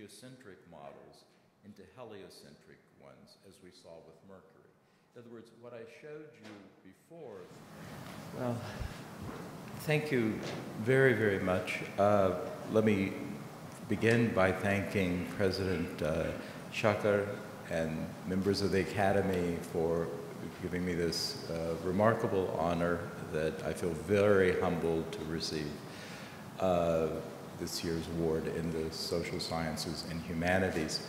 geocentric models into heliocentric ones, as we saw with Mercury. In other words, what I showed you before. Well, thank you very, very much. Let me begin by thanking President Şâtır and members of the Academy for giving me this remarkable honor that I feel very humbled to receive this year's award in the social sciences and humanities.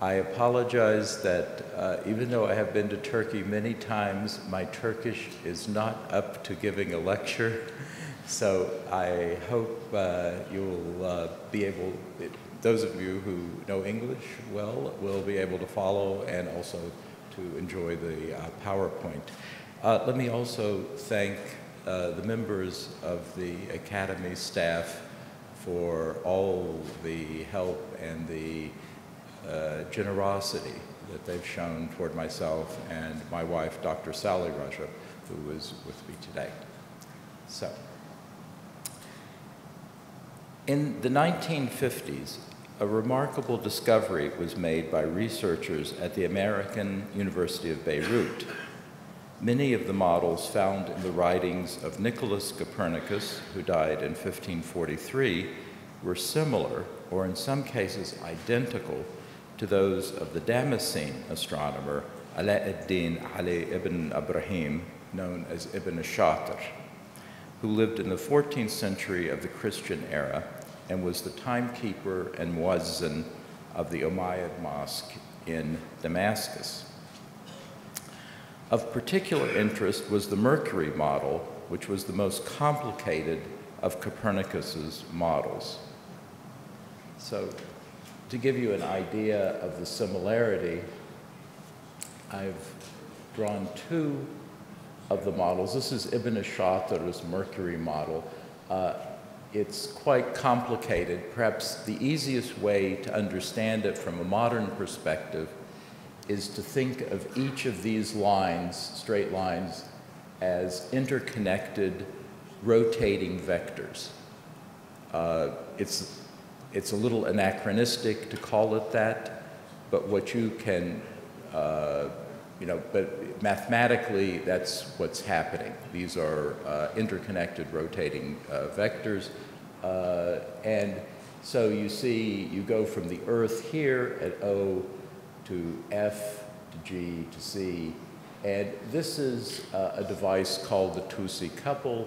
I apologize that even though I have been to Turkey many times, my Turkish is not up to giving a lecture. So I hope you'll be able, those of you who know English well will be able to follow and also to enjoy the PowerPoint. Let me also thank the members of the Academy staff for all the help and the generosity that they've shown toward myself and my wife, Dr. Sally Rajab, who is with me today. So, in the 1950s, a remarkable discovery was made by researchers at the American University of Beirut. Many of the models found in the writings of Nicholas Copernicus, who died in 1543, were similar, or in some cases identical, to those of the Damascene astronomer Alauddin Ali ibn Ibrahim, known as Ibn Şâtır, who lived in the 14th century of the Christian era and was the timekeeper and muezzin of the Umayyad Mosque in Damascus. Of particular interest was the Mercury model, which was the most complicated of Copernicus's models. So, to give you an idea of the similarity, I've drawn two of the models. This is Ibn Şâtır's Mercury model. It's quite complicated. Perhaps the easiest way to understand it from a modern perspective is to think of each of these lines, straight lines, as interconnected rotating vectors. It's a little anachronistic to call it that, but what you can, but mathematically that's what's happening. These are interconnected rotating vectors. And so you see, you go from the Earth here at O to F to G to C. And this is a device called the Tûsî couple,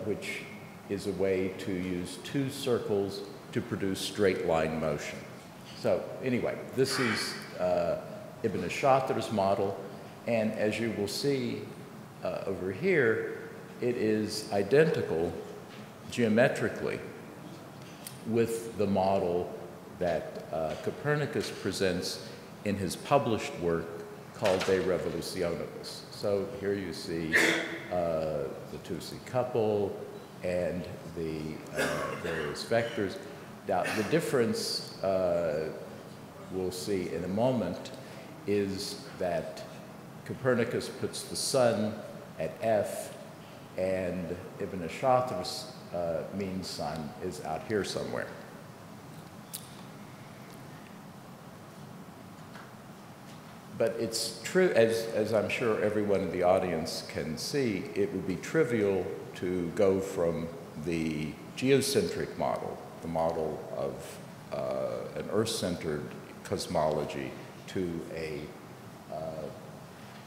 which is a way to use two circles to produce straight line motion. So anyway, this is Ibn Şâtır's model, and as you will see over here, it is identical geometrically with the model that Copernicus presents in his published work called De Revolutionibus. So here you see the Tûsî couple and the various vectors. Now, the difference we'll see in a moment is that Copernicus puts the sun at F, and Ibn Şâtır's mean sun is out here somewhere. But it's true, as I'm sure everyone in the audience can see, it would be trivial to go from the geocentric model, the model of an Earth-centered cosmology, to a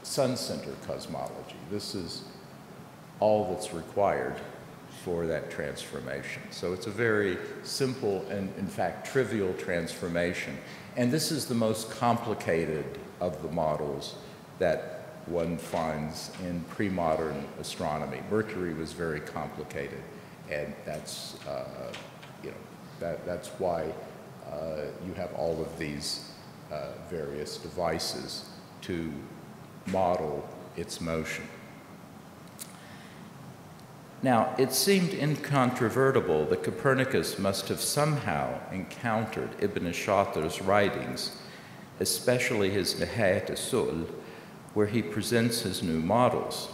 sun-centered cosmology. This is all that's required for that transformation. So it's a very simple and, in fact, trivial transformation. And this is the most complicated of the models that one finds in pre-modern astronomy. Mercury was very complicated, and that's, that's why you have all of these various devices to model its motion. Now, it seemed incontrovertible that Copernicus must have somehow encountered Ibn Şâtır's writings, especially his Nihayat al-Su'l, where he presents his new models.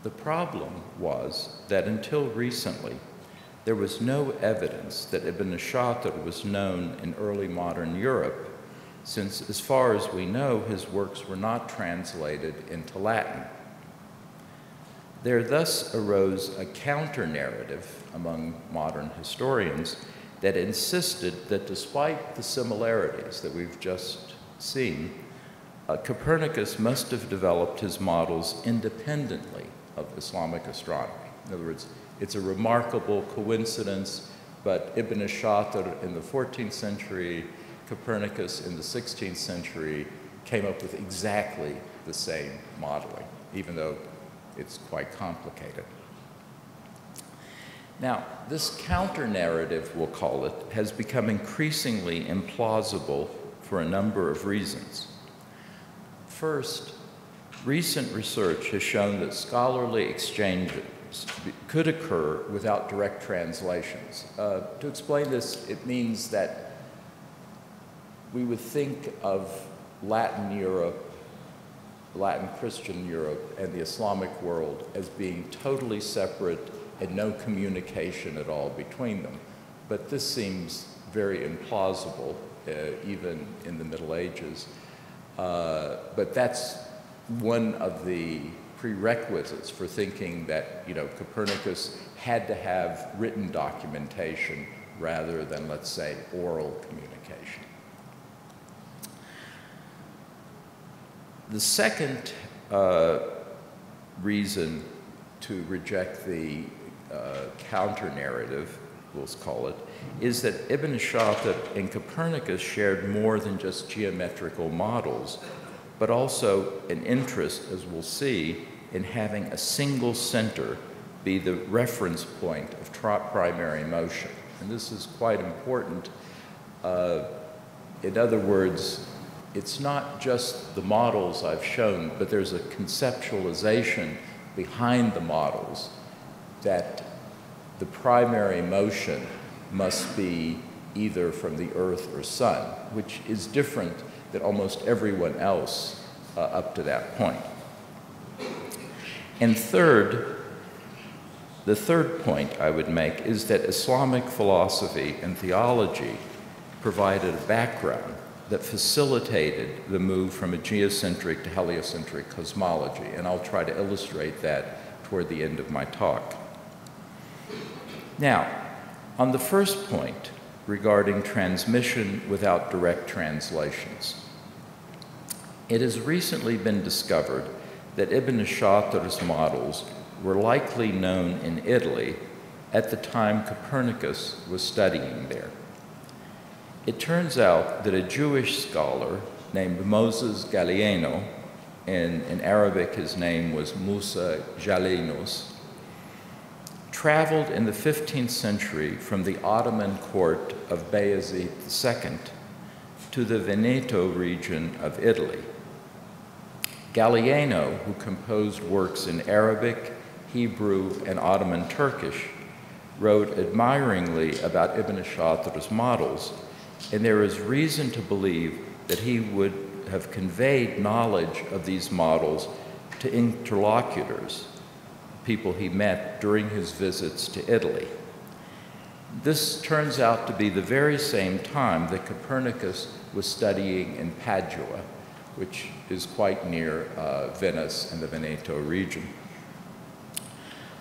The problem was that until recently, there was no evidence that Ibn Şâtır was known in early modern Europe, since, as far as we know, his works were not translated into Latin. There thus arose a counter-narrative among modern historians that insisted that despite the similarities that we've just seen, Copernicus must have developed his models independently of Islamic astronomy. In other words, it's a remarkable coincidence, but Ibn Şâtır in the 14th century, Copernicus in the 16th century came up with exactly the same modeling, even though it's quite complicated. Now, this counter-narrative, we'll call it, has become increasingly implausible for a number of reasons. First, recent research has shown that scholarly exchanges could occur without direct translations. To explain this, it means that we would think of Latin Europe, Latin Christian Europe, and the Islamic world as being totally separate and no communication at all between them. But this seems very implausible, even in the Middle Ages. But that's one of the prerequisites for thinking that, Copernicus had to have written documentation rather than, let's say, oral communication. The second reason to reject the counter-narrative, we'll call it, is that Ibn Şâtır and Copernicus shared more than just geometrical models, but also an interest, as we'll see, in having a single center be the reference point of primary motion. And this is quite important. In other words, it's not just the models I've shown, but there's a conceptualization behind the models that the primary motion must be either from the Earth or Sun, which is different than almost everyone else up to that point. And third, the third point I would make is that Islamic philosophy and theology provided a background that facilitated the move from a geocentric to heliocentric cosmology, and I'll try to illustrate that toward the end of my talk. Now, on the first point regarding transmission without direct translations, it has recently been discovered that Ibn Şâtır's models were likely known in Italy at the time Copernicus was studying there. It turns out that a Jewish scholar named Moses Galieno, and in Arabic his name was Musa Jalinus, traveled in the 15th century from the Ottoman court of Bayezid II to the Veneto region of Italy. Galieno, who composed works in Arabic, Hebrew, and Ottoman Turkish, wrote admiringly about Ibn Şâtır's models, and there is reason to believe that he would have conveyed knowledge of these models to interlocutors, people he met during his visits to Italy. This turns out to be the very same time that Copernicus was studying in Padua, which is quite near Venice and the Veneto region.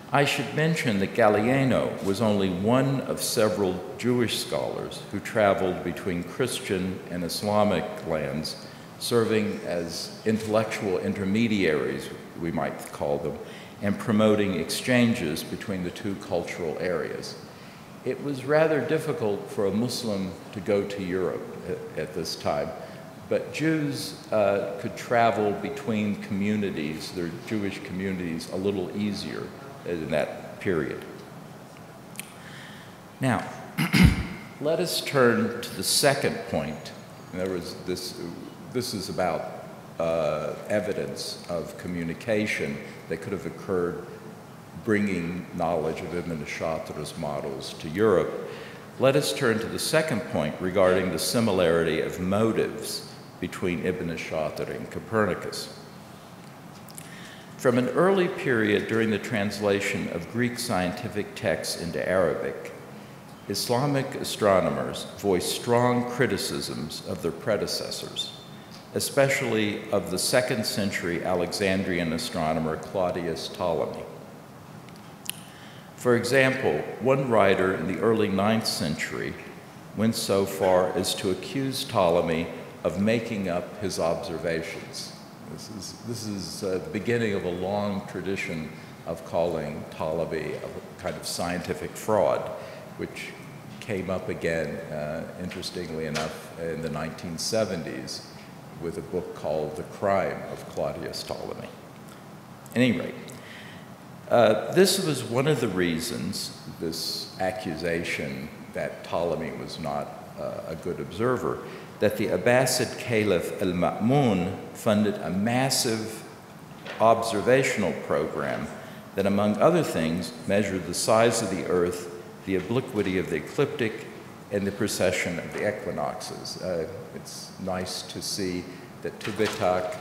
I should mention that Galieno was only one of several Jewish scholars who traveled between Christian and Islamic lands, serving as intellectual intermediaries, we might call them, and promoting exchanges between the two cultural areas. It was rather difficult for a Muslim to go to Europe at this time, but Jews could travel between communities, their Jewish communities, a little easier in that period. Now, let us turn to the second point. In other words, this is about evidence of communication that could have occurred bringing knowledge of Ibn Şâtır's models to Europe. Let us turn to the second point regarding the similarity of motives between Ibn Şâtır and Copernicus. From an early period during the translation of Greek scientific texts into Arabic, Islamic astronomers voiced strong criticisms of their predecessors, especially of the 2nd century Alexandrian astronomer Claudius Ptolemy. For example, one writer in the early 9th century went so far as to accuse Ptolemy of making up his observations. This is the beginning of a long tradition of calling Ptolemy a kind of scientific fraud, which came up again, interestingly enough, in the 1970s with a book called The Crime of Claudius Ptolemy. At any rate, this was one of the reasons, this accusation that Ptolemy was not a good observer, that the Abbasid Caliph al-Ma'mun funded a massive observational program that, among other things, measured the size of the Earth, the obliquity of the ecliptic, and the precession of the equinoxes. It's nice to see that TÜBİTAK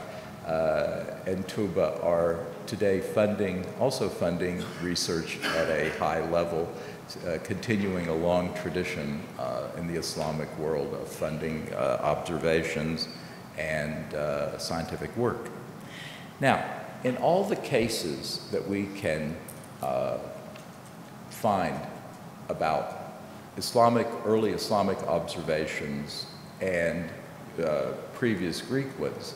and TÜBA are today also funding research at a high level, continuing a long tradition in the Islamic world of funding observations and scientific work. Now, in all the cases that we can find about early Islamic observations and previous Greek ones,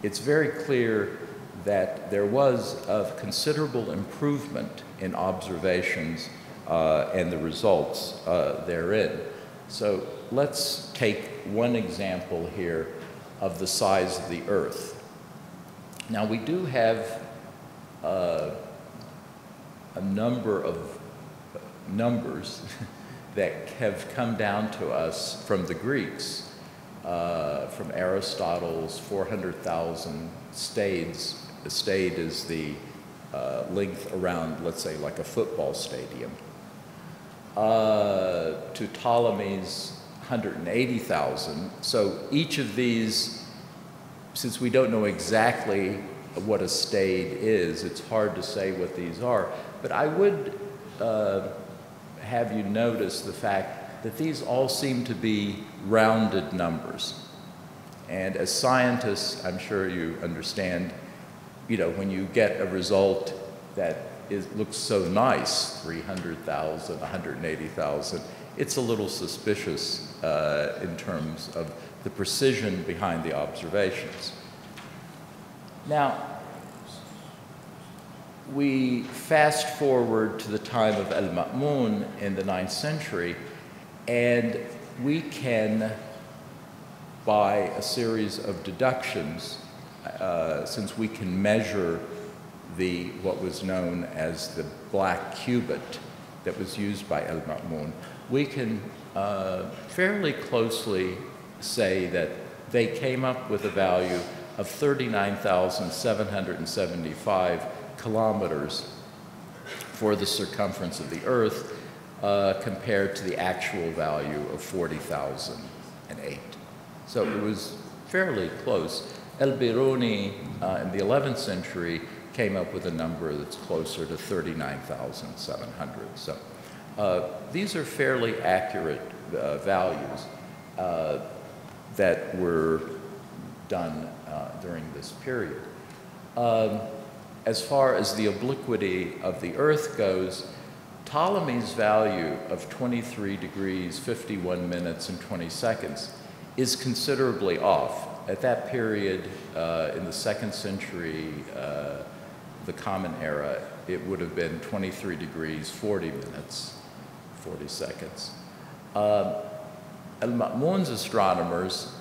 it's very clear that there was a considerable improvement in observations and the results therein. So let's take one example here of the size of the Earth. Now, we do have a number of numbers that have come down to us from the Greeks, from Aristotle's 400,000 stades. A stade is the length around, let's say, like a football stadium, to Ptolemy's 180,000. So each of these, since we don't know exactly what a stade is, it's hard to say what these are. But I would have you notice the fact that these all seem to be rounded numbers. And as scientists, I'm sure you understand, when you get a result that looks so nice, 300,000, 180,000, it's a little suspicious in terms of the precision behind the observations. Now, we fast forward to the time of al-Ma'mun in the 9th century, and we can, by a series of deductions, since we can measure what was known as the black cubit that was used by al-Ma'mun, we can fairly closely say that they came up with a value of 39,775 kilometers for the circumference of the Earth, compared to the actual value of 40,008. So it was fairly close. El-Biruni in the 11th century came up with a number that's closer to 39,700. So these are fairly accurate values that were done during this period. As far as the obliquity of the Earth goes, Ptolemy's value of 23 degrees, 51 minutes, and 20 seconds is considerably off. At that period, in the 2nd century, the Common Era, it would have been 23 degrees, 40 minutes, 40 seconds. Al-Ma'mun's astronomers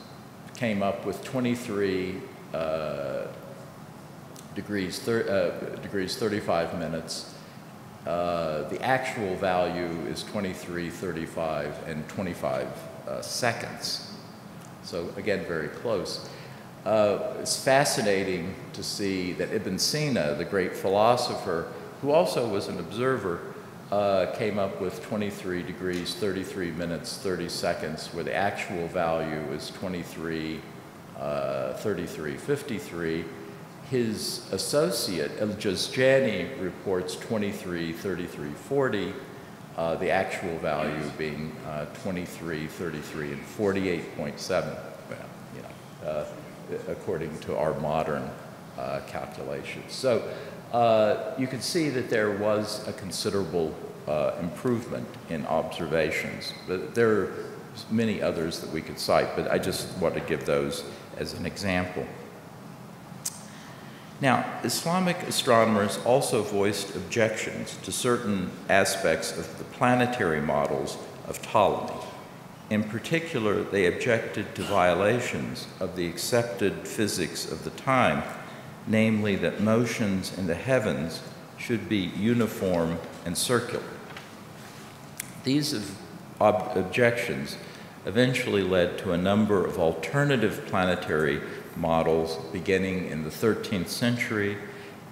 came up with 23 degrees 35 minutes. The actual value is 23, 35, and 25 seconds. So again, very close. It's fascinating to see that Ibn Sina, the great philosopher, who also was an observer, came up with 23 degrees, 33 minutes, 30 seconds, where the actual value is 23, 33, 53. His associate, El-Jazjani, reports 23, 33, 40. the actual value being 23, 33, and 48.7, according to our modern calculations. So you can see that there was a considerable improvement in observations. But there are many others that we could cite, but I just want to give those as an example. Now, Islamic astronomers also voiced objections to certain aspects of the planetary models of Ptolemy. In particular, they objected to violations of the accepted physics of the time, namely that motions in the heavens should be uniform and circular. These objections eventually led to a number of alternative planetary models beginning in the 13th century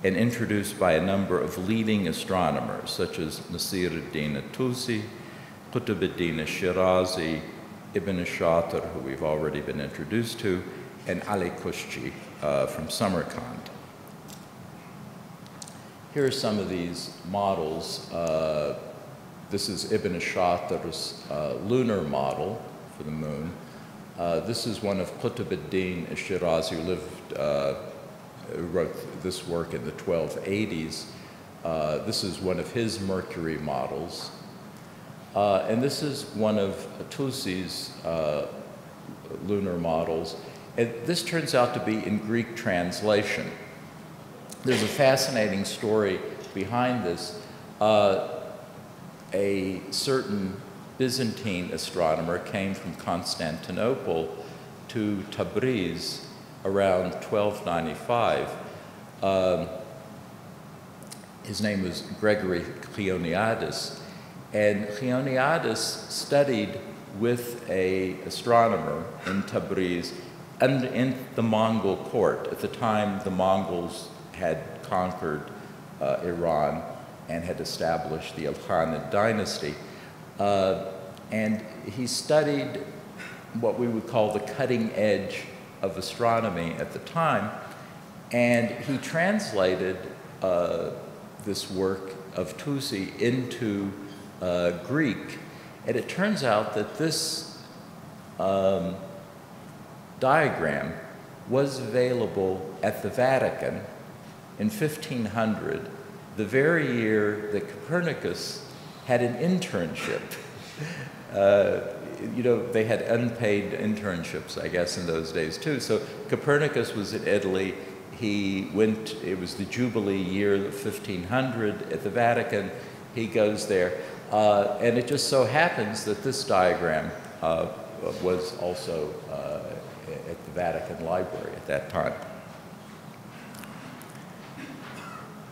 and introduced by a number of leading astronomers such as Nasiruddin Tûsî, Qutbuddin Shirazi, Ibn Şâtır, who we've already been introduced to, and Ali Kuşcu from Samarkand. Here are some of these models. This is Ibn Şâtır's lunar model for the moon. This is one of Qutbuddin Shirazi, who wrote this work in the 1280s. This is one of his Mercury models. And this is one of Tûsî's lunar models. And this turns out to be in Greek translation. There's a fascinating story behind this. A certain Byzantine astronomer came from Constantinople to Tabriz around 1295. His name was Gregory Chioniadis, and Chioniadis studied with an astronomer in Tabriz and in the Mongol court. At the time, the Mongols had conquered Iran and had established the Ilkhanid dynasty. And he studied what we would call the cutting edge of astronomy at the time, and he translated this work of Tûsî into Greek. And it turns out that this diagram was available at the Vatican in 1500, the very year that Copernicus had an internship. You know, they had unpaid internships, I guess, in those days too. So Copernicus was in Italy. He went, it was the Jubilee year of 1500 at the Vatican. He goes there. And it just so happens that this diagram was also at the Vatican Library at that time.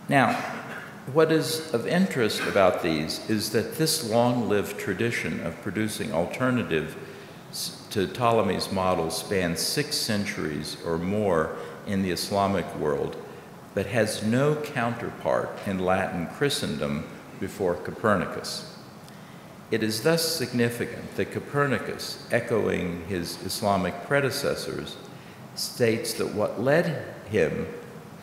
Now, what is of interest about these is that this long-lived tradition of producing alternatives to Ptolemy's model spans 6 centuries or more in the Islamic world, but has no counterpart in Latin Christendom before Copernicus. It is thus significant that Copernicus, echoing his Islamic predecessors, states that what led him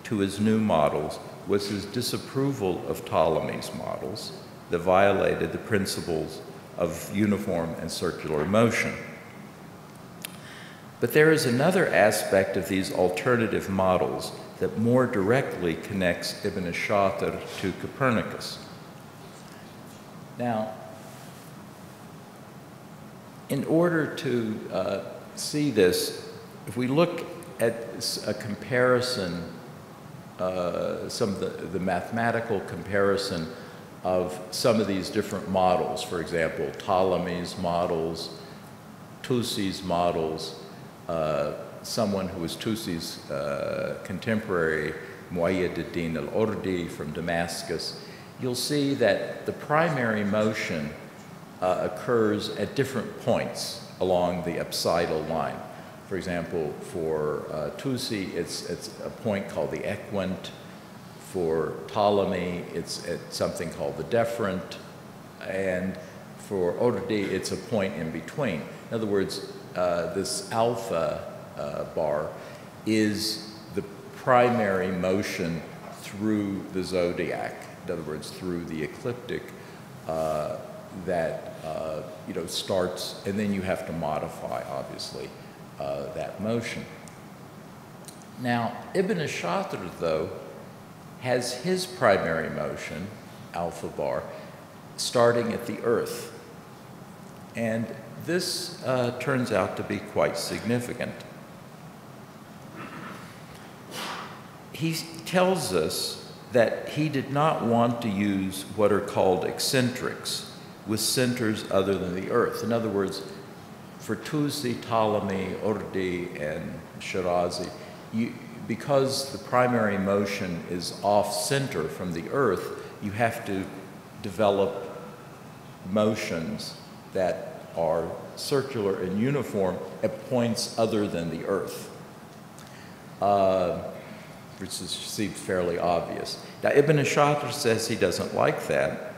to his new models was his disapproval of Ptolemy's models that violated the principles of uniform and circular motion. But there is another aspect of these alternative models that more directly connects Ibn Şâtır to Copernicus. Now, in order to see this, if we look at a comparison, some of the mathematical comparison of some of these different models, for example, Ptolemy's models, Tûsî's models, someone who was Tûsî's contemporary, Mu'ayyid al-Urdi from Damascus, you'll see that the primary motion occurs at different points along the apsidal line. For example, for Tûsî, it's a point called the equant. For Ptolemy, it's at something called the deferent. And for Urdi, it's a point in between. In other words, this alpha bar is the primary motion through the zodiac. In other words, through the ecliptic that you know, starts, and then you have to modify, obviously, that motion. Now, Ibn Şâtır, though, has his primary motion, alpha bar, starting at the Earth. And this turns out to be quite significant. He tells us that he did not want to use what are called eccentrics with centers other than the Earth. In other words, for Tûsî, Ptolemy, Urdi, and Shirazi, because the primary motion is off-center from the Earth, you have to develop motions that are circular and uniform at points other than the Earth, which seems fairly obvious. Now, Ibn Şâtır says he doesn't like that.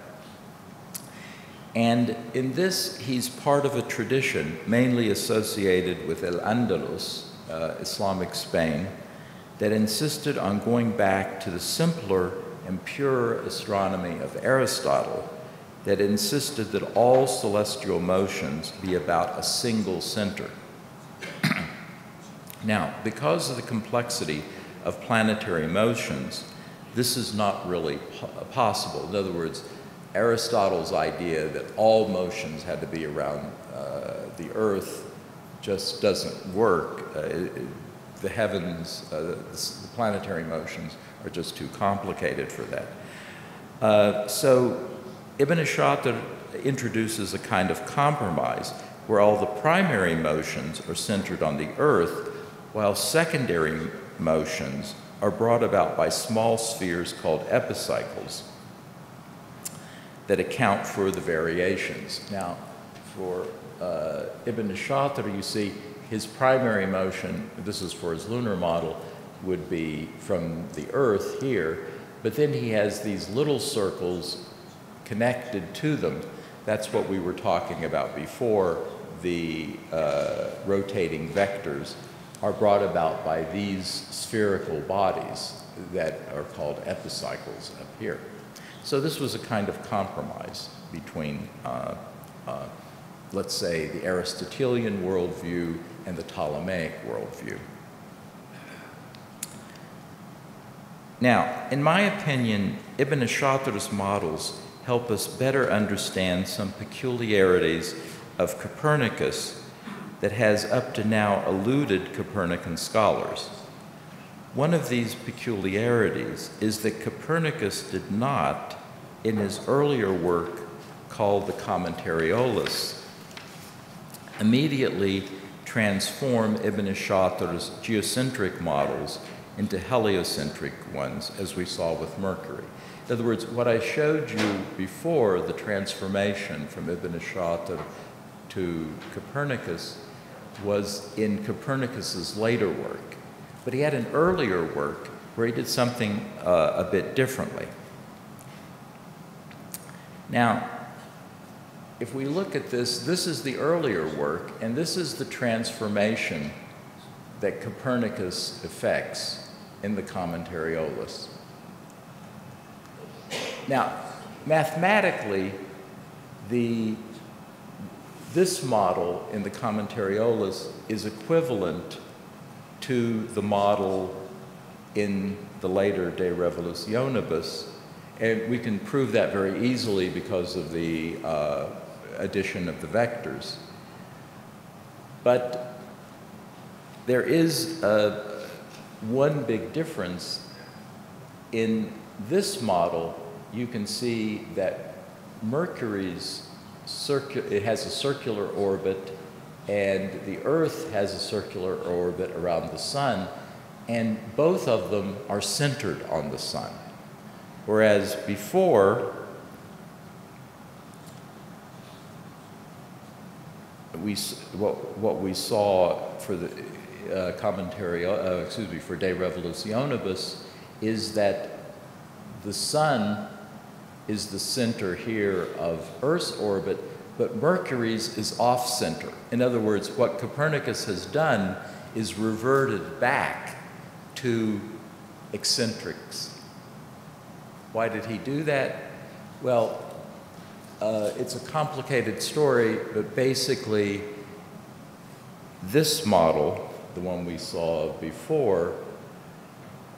And in this, he's part of a tradition mainly associated with Al-Andalus, Islamic Spain, that insisted on going back to the simpler and purer astronomy of Aristotle, that insisted that all celestial motions be about a single center. Now, because of the complexity of planetary motions, this is not really possible. In other words, Aristotle's idea that all motions had to be around the Earth just doesn't work. The heavens, the planetary motions are just too complicated for that. So Ibn Şâtır introduces a kind of compromise where all the primary motions are centered on the Earth, while secondary motions are brought about by small spheres called epicycles that account for the variations. Now, for Ibn Şâtır, you see his primary motion, this is for his lunar model, would be from the Earth here, but then he has these little circles connected to them. That's what we were talking about before. The rotating vectors are brought about by these spherical bodies that are called epicycles up here. So this was a kind of compromise between, let's say, the Aristotelian worldview and the Ptolemaic worldview. Now, in my opinion, Ibn Şâtır's models help us better understand some peculiarities of Copernicus that has up to now eluded Copernican scholars. One of these peculiarities is that Copernicus did not, in his earlier work called the Commentariolus, immediately transform Ibn Şâtır's geocentric models into heliocentric ones, as we saw with Mercury. In other words, what I showed you before, the transformation from Ibn Şâtır to Copernicus, was in Copernicus's later work. But he had an earlier work where he did something a bit differently. Now, if we look at this, this is the earlier work, and this is the transformation that Copernicus effects in the Commentariolus. Now, mathematically, this model in the Commentariolus is equivalent to the model in the later De Revolutionibus, and we can prove that very easily because of the addition of the vectors. But there is one big difference. In this model, you can see that Mercury's it has a circular orbit, and the Earth has a circular orbit around the Sun, and both of them are centered on the Sun. Whereas before, what we saw for the for De Revolutionibus is that the Sun is the center here of Earth's orbit, but Mercury's is off-center. In other words, what Copernicus has done is reverted back to eccentrics. Why did he do that? Well, it's a complicated story, but basically this model, the one we saw before,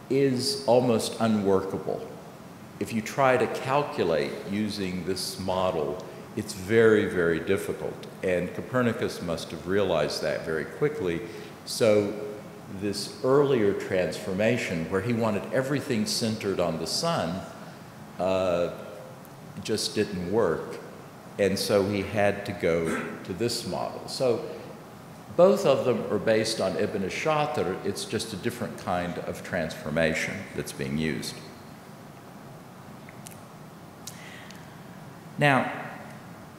is almost unworkable. If you try to calculate using this model, it's very, very difficult. And Copernicus must have realized that very quickly. So this earlier transformation, where he wanted everything centered on the sun, just didn't work. And so he had to go to this model. So both of them are based on Ibn Şâtır. It's just a different kind of transformation that's being used. Now,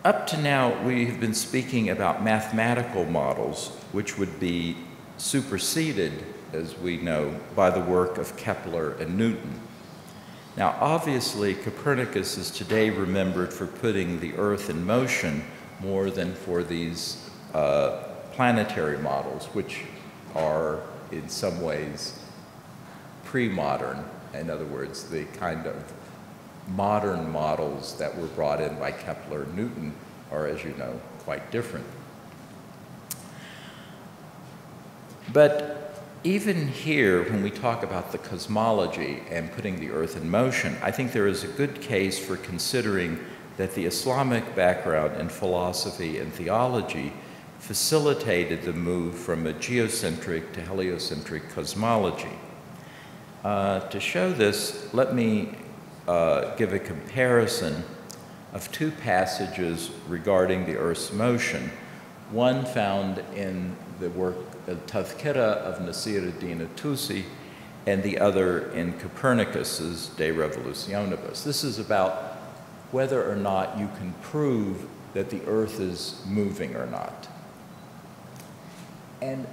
up to now, we have been speaking about mathematical models, which would be superseded, as we know, by the work of Kepler and Newton. Now, obviously, Copernicus is today remembered for putting the Earth in motion more than for these planetary models, which are in some ways pre-modern. In other words, the kind of modern models that were brought in by Kepler and Newton are, as you know, quite different. But even here, when we talk about the cosmology and putting the Earth in motion, I think there is a good case for considering that the Islamic background in philosophy and theology facilitated the move from a geocentric to heliocentric cosmology. To show this, let me give a comparison of two passages regarding the Earth's motion, one found in the work Tazkira of Nasiruddin Tûsî, and the other in Copernicus's De Revolutionibus. This is about whether or not you can prove that the Earth is moving or not. And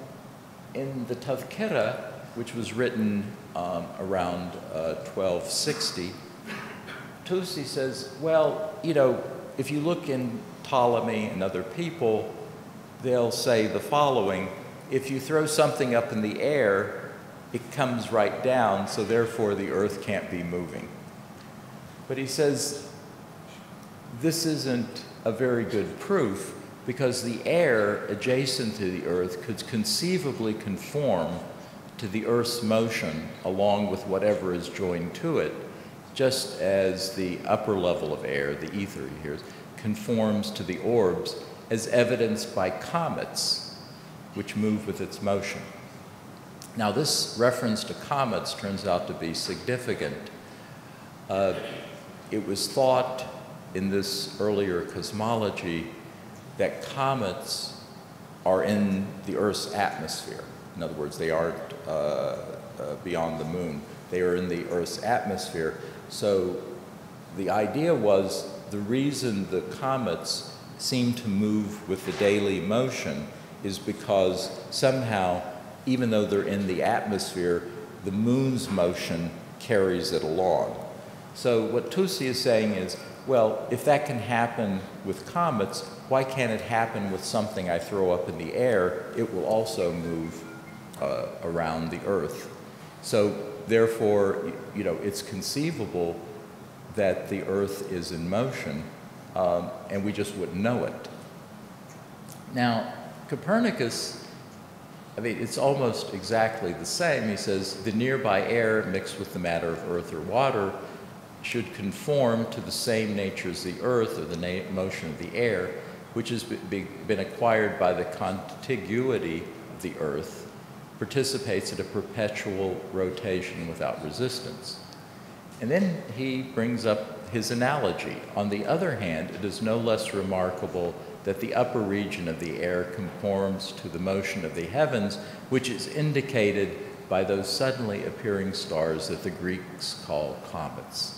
in the Tazkira, which was written around 1260, Tûsî says, well, you know, if you look in Ptolemy and other people, they'll say the following: if you throw something up in the air, it comes right down, so therefore the Earth can't be moving. But he says, this isn't a very good proof, because the air adjacent to the Earth could conceivably conform to the Earth's motion along with whatever is joined to it, just as the upper level of air, the ether here, conforms to the orbs, as evidenced by comets, which move with its motion. Now, this reference to comets turns out to be significant. It was thought in this earlier cosmology that comets are in the Earth's atmosphere. In other words, they aren't beyond the moon. They are in the Earth's atmosphere. So the idea was the reason the comets seem to move with the daily motion is because somehow, even though they're in the atmosphere, the moon's motion carries it along. So what Tûsî is saying is, well, if that can happen with comets, why can't it happen with something I throw up in the air? It will also move around the Earth. So therefore, you know, it's conceivable that the Earth is in motion, and we just wouldn't know it. Now, Copernicus, I mean, it's almost exactly the same. He says the nearby air mixed with the matter of earth or water should conform to the same nature as the Earth, or the motion of the air, which has been acquired by the contiguity of the Earth, participates in a perpetual rotation without resistance. And then he brings up his analogy. On the other hand, it is no less remarkable that the upper region of the air conforms to the motion of the heavens, which is indicated by those suddenly appearing stars that the Greeks call comets.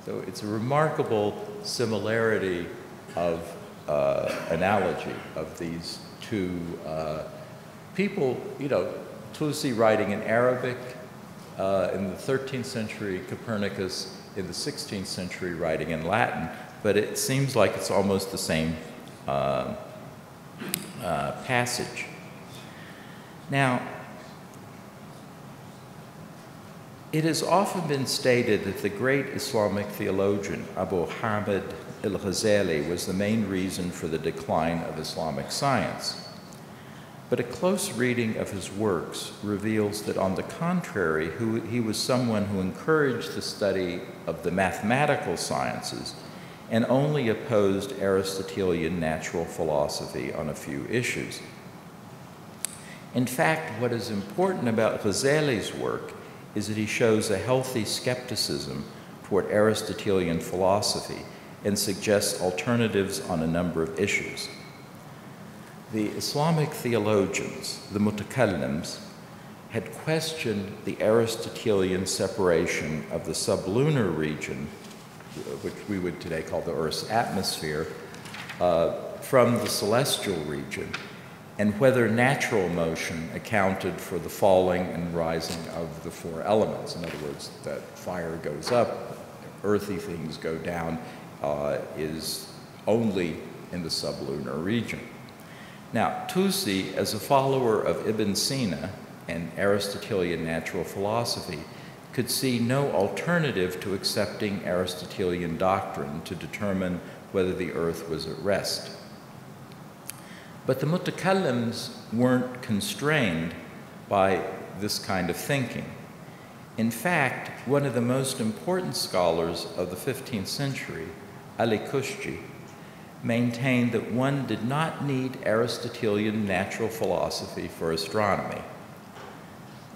So it's a remarkable similarity of analogy of these two people. You know, Tûsî writing in Arabic in the 13th century, Copernicus in the 16th century writing in Latin, but it seems like it's almost the same passage. Now, it has often been stated that the great Islamic theologian Abu Hamid al-Ghazali was the main reason for the decline of Islamic science. But a close reading of his works reveals that, on the contrary, he was someone who encouraged the study of the mathematical sciences and only opposed Aristotelian natural philosophy on a few issues. In fact, what is important about Ghazali's work is that he shows a healthy skepticism toward Aristotelian philosophy and suggests alternatives on a number of issues. The Islamic theologians, the Mutakallims, had questioned the Aristotelian separation of the sublunar region, which we would today call the Earth's atmosphere, from the celestial region, and whether natural motion accounted for the falling and rising of the four elements. In other words, that fire goes up, earthy things go down, is only in the sublunar region. Now, Tûsî, as a follower of Ibn Sina and Aristotelian natural philosophy, could see no alternative to accepting Aristotelian doctrine to determine whether the earth was at rest. But the Mutakallims weren't constrained by this kind of thinking. In fact, one of the most important scholars of the 15th century, Ali Kuşcu, maintained that one did not need Aristotelian natural philosophy for astronomy.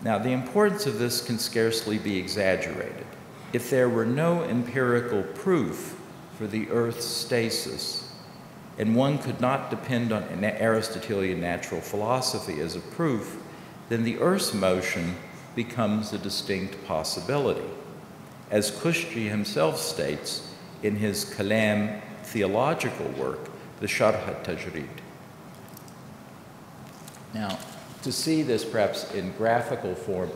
Now, the importance of this can scarcely be exaggerated. If there were no empirical proof for the Earth's stasis, and one could not depend on Aristotelian natural philosophy as a proof, then the Earth's motion becomes a distinct possibility, as Kuşcu himself states in his Kalam theological work, the Sharh al-Tajrid. Now, to see this perhaps in graphical form,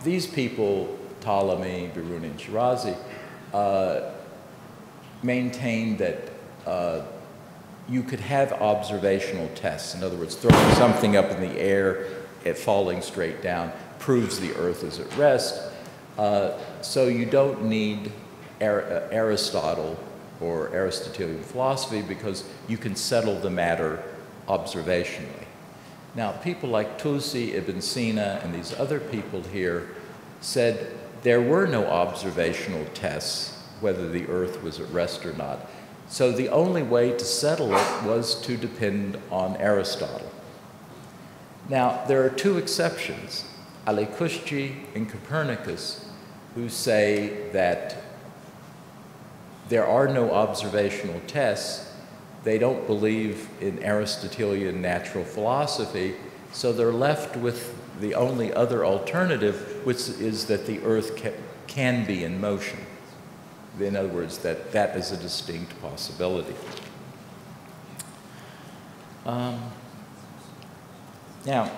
these people, Ptolemy, Biruni, and Shirazi, maintained that you could have observational tests. In other words, throwing something up in the air, it falling straight down, proves the Earth is at rest. So you don't need Aristotle or Aristotelian philosophy because you can settle the matter observationally. Now, people like Tûsî, Ibn Sina, and these other people here said there were no observational tests whether the Earth was at rest or not. So the only way to settle it was to depend on Aristotle. Now, there are two exceptions, Ali Kuşcu and Copernicus, who say that there are no observational tests. They don't believe in Aristotelian natural philosophy, so they're left with the only other alternative, which is that the Earth can be in motion. In other words, that is a distinct possibility. Now,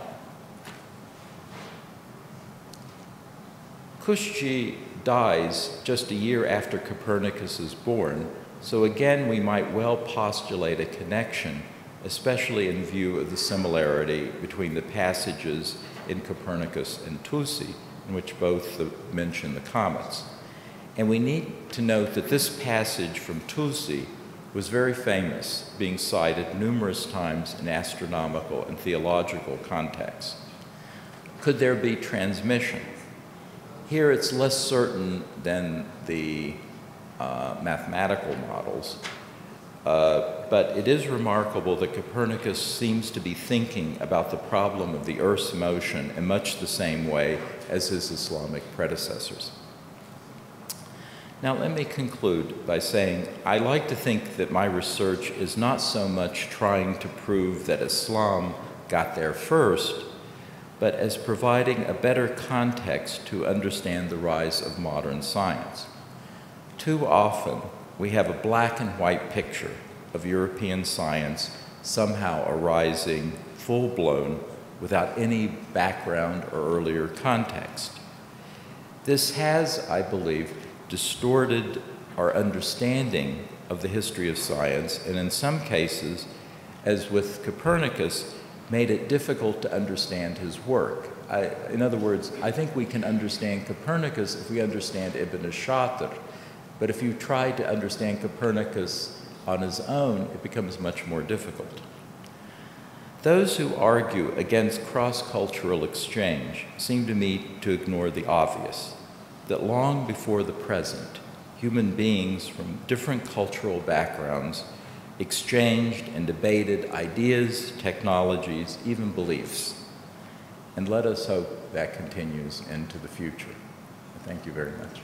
Kuşcu dies just a year after Copernicus is born, so again we might well postulate a connection, especially in view of the similarity between the passages in Copernicus and Tûsî, in which both mention the comets. And we need to note that this passage from Tûsî was very famous, being cited numerous times in astronomical and theological contexts. Could there be transmission? Here it's less certain than the mathematical models, but it is remarkable that Copernicus seems to be thinking about the problem of the Earth's motion in much the same way as his Islamic predecessors. Now, let me conclude by saying I like to think that my research is not so much trying to prove that Islam got there first, but as providing a better context to understand the rise of modern science. Too often, we have a black and white picture of European science somehow arising full-blown without any background or earlier context. This has, I believe, distorted our understanding of the history of science, and in some cases, as with Copernicus, made it difficult to understand his work. In other words, I think we can understand Copernicus if we understand Ibn Şâtır, But if you try to understand Copernicus on his own, it becomes much more difficult. Those who argue against cross-cultural exchange seem to me to ignore the obvious, that long before the present, human beings from different cultural backgrounds exchanged and debated ideas, technologies, even beliefs. And let us hope that continues into the future. Thank you very much.